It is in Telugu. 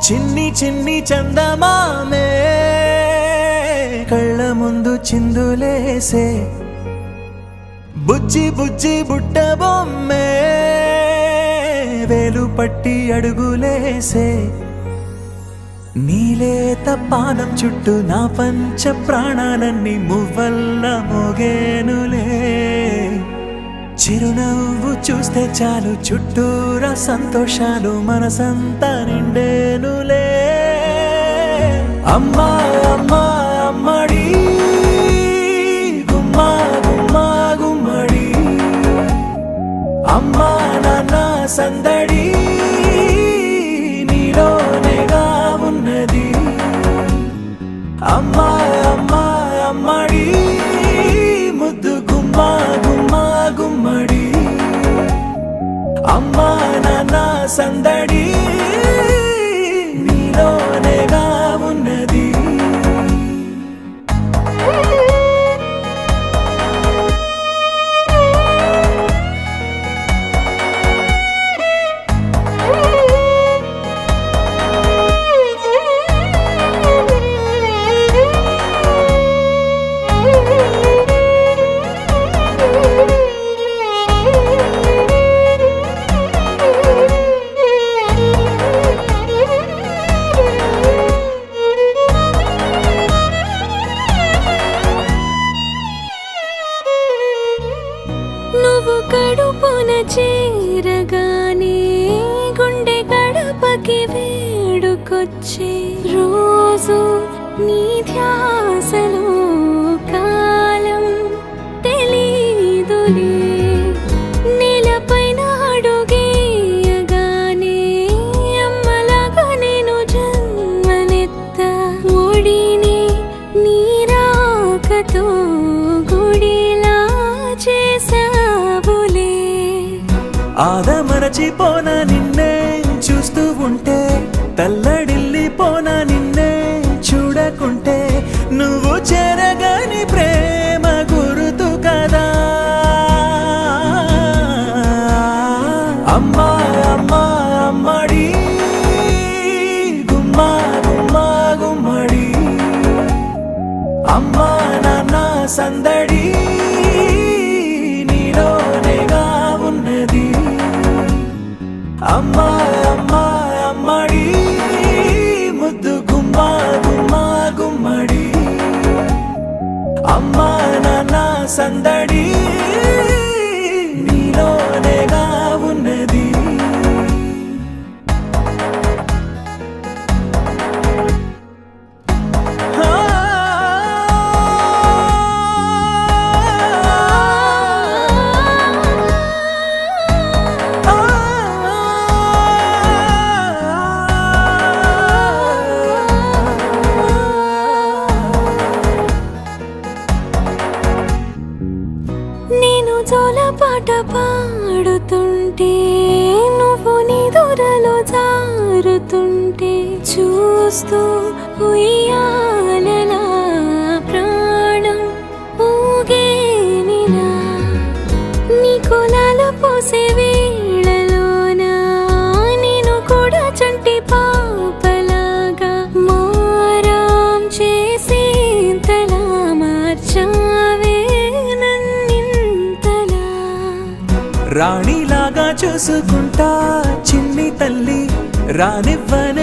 చిన్ని చిన్ని చందమామే కళ్ళ ముందు చిందులేసే బుజ్జి బుజ్జి బుట్ట బొమ్మే వేలు పట్టి అడుగులేసే నీలేత పానం చుట్టూ నా పంచ ప్రాణాలన్నీ మువ్వల్ల మోగేనులే చిరునవ్వు చూస్తే చాలు చుట్టూరా సంతోషాలు మనసంతా నిండేనులే అమ్మా అమ్మా అమ్మడి గుమ్మా గుమ్మా గుమ్మడి అమ్మా నాన్న సందడి నీలోనేగా ఉన్నది అమ్మా అమ్మా అమ్మడి ముద్దు గుమ్మా గుమ్మా గుమ్మడి అమ్మా నాన్న సందడి నీలోనేగా ఉన్నది నువ్వు కడుపున చేరగానే గుండె గడపకి వేడుకొచ్చే రోజు నీ ధ్యాసలో కాలం తెలీదులే నేలపైన అడుగేయగానే అమ్మలాగా నేను జన్మనెత్త ఒడిని నీ రాకతో గుడిలా చేసావులే ఆదమరచిపోన నిన్నే చూస్తూ ఉంటే తల్లడిల్లిపోన నిన్నే చూడకుంటే నువ్వు చెరగని ప్రేమ గురుతు కదా అమ్మా అమ్మా అమ్మడి గుమ్మా గుమ్మా గుమ్మడి అమ్మా నాన్న సందడి నీలోనేగా ఉన్నది అమ్మా అమ్మా అమ్మడి ముద్దు గుమ్మా గుమ్మా గుమ్మడి అమ్మా నాన్న సందడి నీలోనేగా ఉన్నది నేను జోలపాట పాడుతుంటే నువ్వు నిదురలో జారుతుంటే చూస్తూ ఉయ్యాలలా ప్రాణం ఊగేనిలా నీ కులాలు పోసే వేళలోనా నేను కూడా చంటి పాపలాగా మారాం చేసేంతలా మార్చావే రాణిలాగా చూసుకుంటా చిన్ని తల్లి రానివ్వని